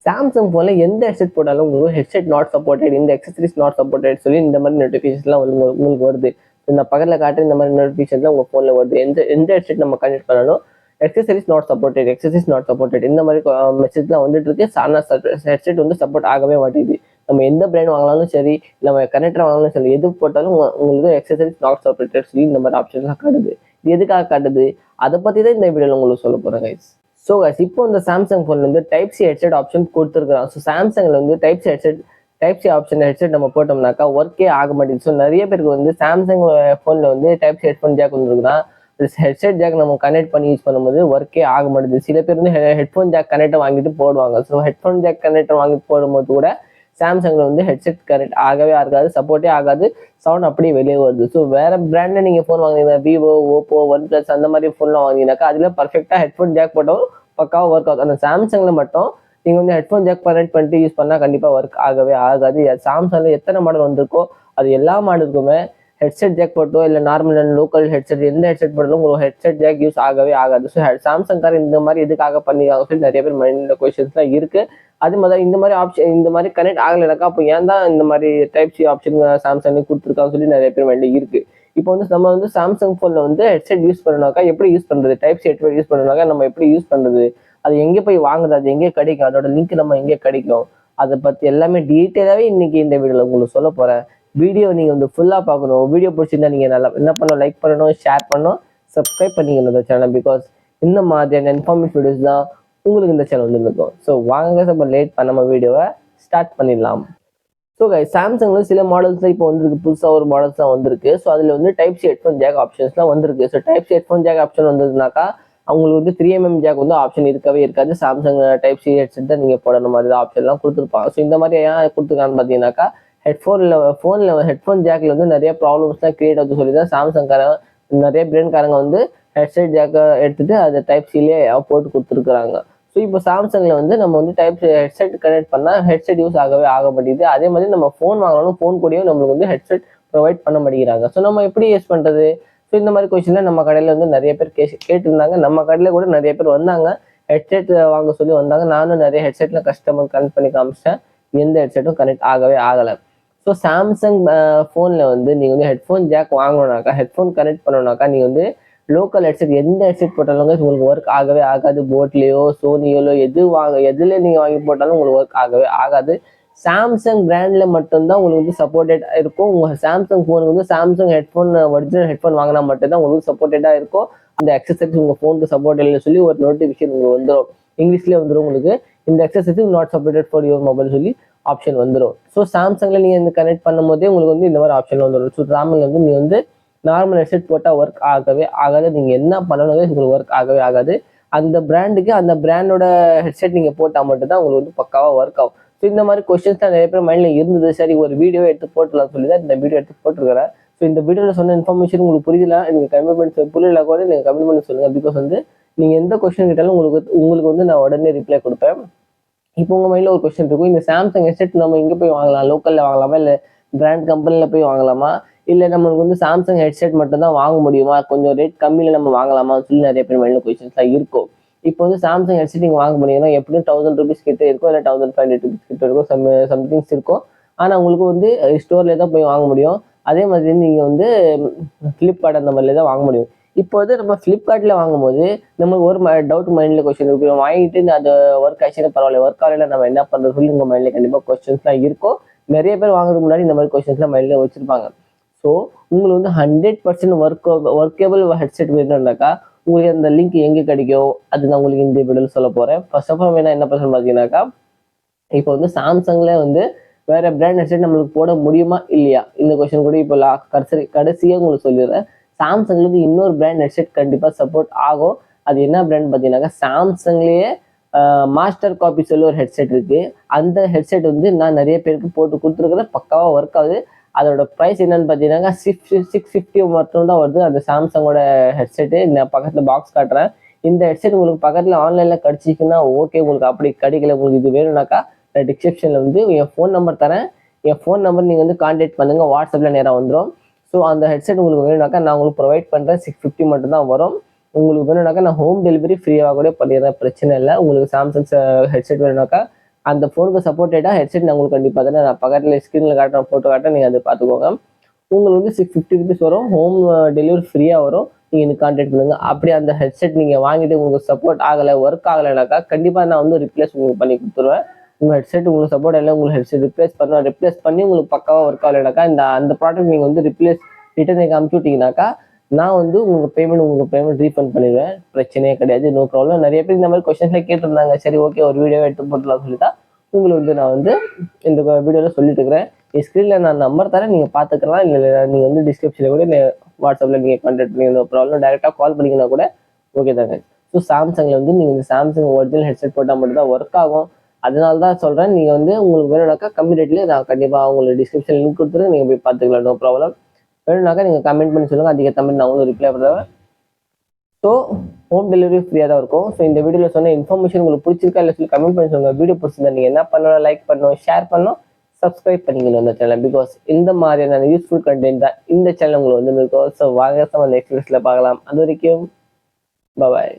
Samsung ஃபோன்ல எந்த headset போட்டாலும் உங்களுக்கு ஹெட்செட் நாட் சப்போர்ட்டட், இந்த எக்ஸசரிஸ் நாட் சப்போர்ட்டட் சொல்லி இந்த மாதிரி நோட்டிஃபிகேஷன்லாம் உங்களுக்கு வருது. இந்த பக்கத்தில் காட்டுற இந்த மாதிரி நோட்டிஃபிகேஷன்லாம் உங்கள் ஃபோனில் வருது. எந்த எந்த ஹெட்செட் நம்ம கனெக்ட் பண்ணாலும் accessories not supported, accessories not supported இந்த மாதிரி மெசேஜ்லாம் வந்துட்டு இருக்கு. ஆனால் ஹெட்செட் வந்து சப்போர்ட் ஆகவே மாட்டேங்குது. நம்ம எந்த பிராண்ட் வாங்கினாலும் சரி, நம்ம கனெக்டர் வாங்கினாலும் சரி, எது போட்டாலும் உங்களுக்கு எக்ஸசரிஸ் நாட் சப்போர்ட்டட் சொல்லி இந்த மாதிரி ஆப்ஷன்லாம் காட்டுது. இது எதுக்காக காட்டுது, அதை பற்றி தான் இந்த வீடியோவில் உங்களுக்கு சொல்ல போகிறேன் கைஸ். ஸோ கைஸ், இப்போ இந்த சாம்சங் ஃபோன்ல வந்து டைப் சி ஹெட்செட் ஆப்ஷன் கொடுத்துருக்காங்க. ஸோ சாம்சங்ல வந்து டைப் சி ஆப்ஷன் ஹெட்செட் நம்ம போட்டோம்னாக்கா ஒர்க்கே ஆக மாட்டேங்குது. ஸோ நிறைய பேருக்கு வந்து சாம்சங் ஃபோன்ல வந்து டைப் சி ஹெட்ஃபோன் ஜாக் வந்துருக்குதான், ஹெட்செட் ஜாக் நம்ம கனெக்ட் பண்ணி யூஸ் பண்ணும்போது ஒர்க்கே ஆக மாட்டேங்குது. சில பேர் வந்து ஹெட்ஃபோன் ஜாக் கனெக்டர் வாங்கிட்டு போடுவாங்க. ஸோ ஹெட்ஃபோன் ஜாக் கனெக்டர் வாங்கிட்டு போடும்போது கூட சாம்சங்ல வந்து ஹெட்செட் கனெக்ட் ஆகவே ஆகாது, சப்போர்ட்டே ஆகாது, சவுண்ட் அப்படியே வெளியே வருது. ஸோ வேற பிராண்ட்ல நீங்க ஃபோன் வாங்கினீங்கன்னா விவோ, ஓப்போ, ஒன் பிளஸ் அந்த மாதிரி ஃபோன்லாம் வாங்கினீங்கன்னாக்கா அதுல பர்ஃபெக்டா ஹெட்ஃபோன் ஜாக் போட்டாலும் பக்காவாக ஒர்க் ஆகுது. அந்த சாம்சங்ல மட்டும் நீங்க வந்து ஹெட்ஃபோன் ஜாக் கனெக்ட் பண்ணிட்டு யூஸ் பண்ணா கண்டிப்பா ஒர்க் ஆகவே ஆகாது. சாம்சங்ல எத்தனை மாடல் வந்திருக்கோ அது எல்லா மாடலுக்குமே ஹெட்செட் ஜாக் போட்டோ இல்லை நார்மல் அண்ட் லோக்கல் ஹெட்செட் எந்த ஹெட்செட் போட்டாலும் உங்களுக்கு ஹெட்செட் ஜாக் யூஸ் ஆகவே ஆகாது. ஸோ சாம்சங் கார் இந்த மாதிரி எதுக்காக பண்ணிருக்காங்க சொல்லி நிறைய பேர் மைண்ட்ல கொஸ்டின்ஸ்லாம் இருக்கு. அது மாதிரி இந்த மாதிரி ஆப்ஷன் இந்த மாதிரி கனெக்ட் ஆகலைனாக்கா அப்போ ஏன் தான் இந்த மாதிரி டைப் சி ஆப்ஷன் சாம்சங் கொடுத்துருக்காங்க சொல்லி நிறைய பேர் மைண்ட்ல இருக்கு. இப்போ வந்து நம்ம வந்து சாம்சங் ஃபோன்ல வந்து ஹெட்செட் யூஸ் பண்ணனாக்கா எப்படி யூஸ் பண்றது, டைப் சி ஹெட்செட் யூஸ் பண்ணனாக்கா நம்ம எப்படி யூஸ் பண்றது, அது எங்கே போய் வாங்குறது, அது எங்கே கிடைக்கும், அதோட லிங்க் நம்ம எங்கே கிடைக்கும், அதை பற்றி எல்லாமே டீட்டெயிலாகவே இன்னைக்கு இந்த வீடியோவில் உங்களுக்கு சொல்ல போகிறேன். வீடியோ நீங்கள் வந்து ஃபுல்லாக பார்க்கணும். வீடியோ பிடிச்சிருந்தா நீங்கள் நல்லா என்ன பண்ணணும், லைக் பண்ணணும், ஷேர் பண்ணணும், சப்ஸ்கிரைப் பண்ணிக்கணும் இந்த சேனல். பிகாஸ் இந்த மாதிரியான இன்ஃபார்மேட்டிவ் வீடியோஸ் தான் உங்களுக்கு இந்த சேனல் வந்து இருக்கும். ஸோ வாங்க நம்ம லேட் பண்ணாம வீடியோவை ஸ்டார்ட் பண்ணிடலாம். ஸோ கைஸ், சாம்சங்ல சில மாடல்ஸ் இப்போ வந்துருக்கு, புதுசாக ஒரு மாடல்ஸ் தான் வந்திருக்கு. ஸோ அதில் வந்து டைப் சி ஹெட்ஃபோன் ஜாக் ஆப்ஷன்ஸ்லாம் வந்திருக்கு. So type C headphone jack option வந்ததுனாக்கா அவங்களுக்கு வந்து 3mm ஜாக் வந்து ஆப்ஷன் இருக்கவே இருக்காது. சாம்சங் டைப் சி ஹெட்செட் தான் நீங்கள் போடுற மாதிரி தான் ஆப்ஷன்லாம் கொடுத்துருப்பாங்க. ஸோ இந்த மாதிரி ஏன் கொடுத்துருக்கான்னு பார்த்தீங்கன்னாக்கா ஹெட்ஃபோன் ஜாக்ல வந்து நிறைய ப்ராப்ளம்ஸ்லாம் கிரியேட் ஆகுது சொல்லி தான் சாம்சங்காரங்க நிறைய பிராண்ட்காரங்க வந்து ஹெட்செட் ஜாக்கை எடுத்துட்டு அதை டைப் சிலேயே போட்டு கொடுத்துருக்குறாங்க. ஸோ இப்போ சாம்சங்ல வந்து நம்ம வந்து ஹெட்செட் கனெக்ட் பண்ணால் ஹெட்செட் யூஸ் ஆகவே ஆக மாட்டேங்குது. அதே மாதிரி நம்ம ஃபோன் வாங்கினாலும் ஃபோன் கூடயும் நம்மளுக்கு வந்து ஹெட்செட் ப்ரொவைட் பண்ண மாட்டேங்கிறாங்க. ஸோ நம்ம எப்படி யூஸ் பண்ணுறது? ஸோ இந்த மாதிரி கொஸ்டின்ல நம்ம கடையில் வந்து நிறைய பேர் கேட்டிருந்தாங்க. நம்ம கடையில் கூட நிறைய பேர் வந்தாங்க, ஹெட்செட் வாங்க சொல்லி வந்தாங்க. நானும் நிறைய ஹெட்செட்ல கஸ்டமர் கனெக்ட் பண்ணி காமிச்சிட்டேன், எந்த ஹெட்செட்டும் கனெக்ட் ஆகவே ஆகலை. ஸோ சாம்சங் ஃபோனில் வந்து நீங்கள் வந்து ஹெட்ஃபோன் ஜாக் வாங்கணும்னாக்கா, ஹெட்ஃபோன் கனெக்ட் பண்ணணும்னாக்கா நீங்கள் வந்து லோக்கல் ஹெட்செட் எந்த ஹெட்செட் போட்டாலும் உங்களுக்கு ஒர்க் ஆகவே ஆகாது. போட்லேயோ சோனியோலோ எதுல நீங்கள் வாங்கி போட்டாலும் உங்களுக்கு ஒர்க் ஆகவே ஆகாது. சாம்சங் பிராண்ட்ல மட்டும்தான் உங்களுக்கு வந்து சப்போர்ட்டட் இருக்கும். உங்க சாம்சங் ஃபோனுக்கு வந்து சாம்சங் ஹெட்ஃபோன் ஒரிஜினல் ஹெட்ஃபோன் வாங்கினா மட்டும்தான் உங்களுக்கு சப்போர்ட்டடா இருக்கும். அந்த எக்ஸசரிஸ் உங்க ஃபோனுக்கு சப்போர்ட் இல்லை சொல்லி ஒரு நோட்டிஃபிகேஷன் உங்களுக்கு வந்துடும், இங்கிலீஷ்லேயே வந்துடும். உங்களுக்கு இந்த accessories not supported for your mobile சொல்லி ஆப்ஷன் வந்துடும். ஸோ சாம்சங்ல நீங்க இந்த கனெக்ட் பண்ணும் போதே உங்களுக்கு வந்து இந்த மாதிரி ஆப்ஷன் வந்துடும். ஸோ சாம்சங்ல வந்து நீங்க வந்து நார்மல் ஹெட்செட் போட்டால் ஒர்க் ஆகவே ஆகாது. நீங்கள் என்ன பண்ணணும் உங்களுக்கு ஒர்க் ஆகவே ஆகாது. அந்த பிராண்டுக்கு அந்த பிராண்டோட ஹெட்செட் நீங்கள் போட்டால் மட்டும்தான் உங்களுக்கு வந்து பக்காவாக ஒர்க் ஆகும். ஸோ இந்த மாதிரி கொஸ்டின்ஸ் தான் நிறைய பேர் மைண்டில் இருந்தது. சரி, ஒரு வீடியோ எடுத்து போட்டுலாம் சொல்லி தான் இந்த வீடியோ எடுத்து போட்டுருக்கிறேன். ஸோ இந்த வீடியோவில் சொன்ன இன்ஃபர்மேஷன் உங்களுக்கு புரியல, நீங்கள் கமெண்ட் பண்ணி புரியல கூட நீங்கள் கமெண்ட் பண்ணி சொல்லுங்கள். பிகாஸ் வந்து நீங்கள் எந்த கொஸ்டின் கேட்டாலும் உங்களுக்கு வந்து நான் உடனே ரிப்ளை கொடுப்பேன். இப்போ உங்கள் மைண்டில் ஒரு கொஸ்டின் இருக்கும், இந்த சாம்சங் ஹெட்செட் நம்ம எங்கே போய் வாங்கலாம், லோக்கலில் வாங்கலாமா இல்லை பிராண்ட் கம்பெனியில் போய் வாங்கலாமா, இல்லை நம்மளுக்கு வந்து சாம்சங் ஹெட்செட் மட்டும் தான் வாங்க முடியுமா, கொஞ்சம் ரேட் கம்மியில் நம்ம வாங்கலாமான்னு சொல்லி நிறைய பேர் மைண்டில் கொஸ்டின்ஸ்லாம் இருக்கும். இப்போ வந்து சாம்சங் ஹெட்செட் நீங்கள் வாங்க முடியும்னா எப்படியும் 1000 rupees கிட்ட இருக்கும், இல்லை 1500 rupees கிட்ட இருக்கும், சம்திங்ஸ் இருக்கும். ஆனால் உங்களுக்கு வந்து ஸ்டோர்லேயே தான் போய் வாங்க முடியும். அதே மாதிரி நீங்கள் வந்து ஃப்ளிப்கார்ட் அந்த மாதிரிலே தான் வாங்க முடியும். இப்போ வந்து நம்ம ஃப்ளிப்கார்ட்டில் வாங்கும்போது நம்மளுக்கு ஒரு டவுட் மைண்டில் கொஸ்டின் இருக்கும், வாங்கிட்டு அது ஒர்க் ஆச்சுன்னா பரவாயில்ல, ஒர்க் ஆகல நம்ம என்ன பண்ணுறது சொல்லி உங்கள் மைண்டில் கண்டிப்பாக கொஸ்டின்ஸ்லாம் இருக்கும். நிறைய பேர் வாங்குறதுக்கு முன்னாடி இந்த மாதிரி கொஸ்டின்ஸ்லாம் மைண்டில் வச்சிருப்பாங்க. ஸோ உங்களுக்கு வந்து 100% ஒர்க்கேபிள் ஹெட்செட் வேணும்னாக்கா உங்களுக்கு அந்த லிங்க் எங்கே கிடைக்கும் அது நான் உங்களுக்கு இந்த வீடியோவில் சொல்ல போகிறேன். ஃபர்ஸ்ட் ஆஃப் ஆல் என்ன பிரச்சனை பார்த்தீங்கன்னாக்கா, இப்போ வந்து சாம்சங்ல வந்து வேற பிராண்ட் ஹெட்செட் நம்மளுக்கு போட முடியுமா இல்லையா, இந்த கொஸ்டின் கூட இப்போ கடைசியாக உங்களுக்கு சொல்லிடுறேன். சாம்சங்லேருந்து இன்னொரு பிராண்ட் ஹெட்செட் கண்டிப்பாக சப்போர்ட் ஆகும். அது என்ன பிராண்ட் பார்த்தீங்கன்னாக்கா, சாம்சங்லேயே மாஸ்டர் காப்பி சொல்லி ஒரு ஹெட்செட் இருக்கு. அந்த ஹெட்செட் வந்து நான் நிறைய பேருக்கு போட்டு கொடுத்துருக்குறேன், பக்காவாக ஒர்க் ஆகுது. அதோட ப்ரைஸ் என்னன்னு பார்த்தீங்கன்னா 650 மட்டும் தான் வருது. அந்த சாம்சங்கோட ஹெட்செட்டு நான் பக்கத்தில் பாக்ஸ் காட்டுறேன். இந்த ஹெட்செட் உங்களுக்கு பக்கத்தில் ஆன்லைனில் கிடச்சிச்சுன்னா ஓகே, உங்களுக்கு அப்படி கிடைக்கல, உங்களுக்கு இது வேணும்னாக்கா நான் டிஸ்கிரிப்ஷனில் வந்து என் ஃபோன் நம்பர் தரேன். என் ஃபோன் நம்பர் நீங்கள் வந்து கான்டாக்ட் பண்ணுங்கள், வாட்ஸ்அப்பில் நேராக வந்துடும். ஸோ அந்த ஹெட்செட் உங்களுக்கு வேணும்னாக்கா நான் உங்களுக்கு ப்ரொவைட் பண்ணுறேன். 650 மட்டும் தான் வரும். உங்களுக்கு வேணும்னாக்கா நான் ஹோம் டெலிவரி ஃப்ரீயாக கூட பண்ணிடுறேன், பிரச்சனை இல்லை. உங்களுக்கு சாம்சங் ஹெட்செட் வேணும்னாக்கா அந்த ஃபோனுக்கு சப்போர்ட்டடாக ஹெட்செட் நான் உங்களுக்கு கண்டிப்பாக தானே நான் பக்கத்தில் ஸ்க்ரீனில் காட்டுறேன், ஃபோட்டோ காட்டுறேன், நீங்கள் அதை பார்த்துக்கோங்க. உங்களுக்கு வந்து 650 ருபீஸ் வரும், ஹோம் டெலிவரி ஃப்ரீயாக வரும். நீங்கள் எனக்கு கான்டாக்ட் பண்ணுங்கள். அப்படி அந்த ஹெட்செட் நீங்கள் வாங்கிட்டு உங்களுக்கு சப்போர்ட் ஆகலை, ஒர்க் ஆகலைனாக்கா கண்டிப்பாக நான் வந்து ரிப்ளேஸ் உங்களுக்கு பண்ணி கொடுத்துருவேன். உங்கள் ஹெட்செட் உங்களுக்கு சப்போர்ட் இல்லை, உங்களுக்கு ஹெட்செட் ரிப்ளேஸ் பண்ணி உங்களுக்கு பக்காவாக ஒர்க் ஆகலைனாக்கா அந்த ப்ராடக்ட் நீங்கள் வந்து ரிட்டர்ன் எனக்கு அமுச்சு விட்டீங்கன்னாக்கா நான் வந்து உங்களுக்கு பேமெண்ட் ரீஃபண்ட் பண்ணிடுவேன். பிரச்சனையே கிடையாது, நோ ப்ராப்ளம். நிறைய பேர் இந்த மாதிரி கொஸ்டின்ஸ்லாம் கேட்டிருந்தாங்க. சரி ஓகே, ஒரு வீடியோ எடுத்து போட்டுலாம் சொல்லிட்டா உங்களுக்கு வந்து நான் வந்து இந்த வீடியோவில் சொல்லிட்டு இருக்கிறேன். ஸ்க்ரீனில் நான் நம்பர் தரேன், நீங்கள் பார்த்துக்கலாம். இல்லை நீங்கள் வந்து டிஸ்கிரிப்ஷனில் கூட வாட்ஸ்அப்பில் நீங்கள் கான்டாக்ட் பண்ணி நோ ப்ராப்ளம். டேரெக்டாக கால் பண்ணிங்கன்னா கூட ஓகே தாங்க. ஸோ சாம்சங்கில் வந்து நீங்கள் இந்த சாம்சங் ஒரிஜினல் ஹெட்செட் போட்டால் மட்டும் தான் ஒர்க் ஆகும். அதனால தான் சொல்கிறேன், நீங்கள் வந்து உங்களுக்கு வேணும்னாக்கா கம்மி ரேட்லேயே நான் கண்டிப்பாக உங்களுக்கு டிஸ்கிரிப்ஷன் லிங்க் கொடுத்துருங்க, நீங்கள் போய் பார்த்துக்கலாம், நோ ப்ராப்ளம். வேணும்னாக்கா நீங்கள் கமெண்ட் பண்ணி சொல்லுங்கள், அதுக்கேற்ற மாதிரி நான் உங்களுக்கு ரிப்ளை பண்ணுறேன். ஸோ ஹோம் டெலிவரி ஃப்ரீயாக தான் இருக்கும். ஸோ இந்த வீடியோவில் சொன்ன இன்ஃபர்மேஷன் உங்களுக்கு பிடிச்சிருக்கா இல்லை சொல்லி கமெண்ட் பண்ணி சொல்லுங்கள். வீடியோ பிடிச்சிருந்தா நீங்கள் என்ன பண்ணணும், லைக் பண்ணணும், ஷேர் பண்ணணும், சப்ஸ்கிரைப் பண்ணிக்கணும் இந்த சேனல். பிகாஸ் இந்த மாதிரியான யூஸ்ஃபுல் கண்டென்ட் தான் இந்த சேனல் உங்களுக்கு வந்து இருக்கும். ஸோ வாங்க நெக்ஸ்ட் வீடியோஸில் பார்க்கலாம். அது வரைக்கும் பாய்.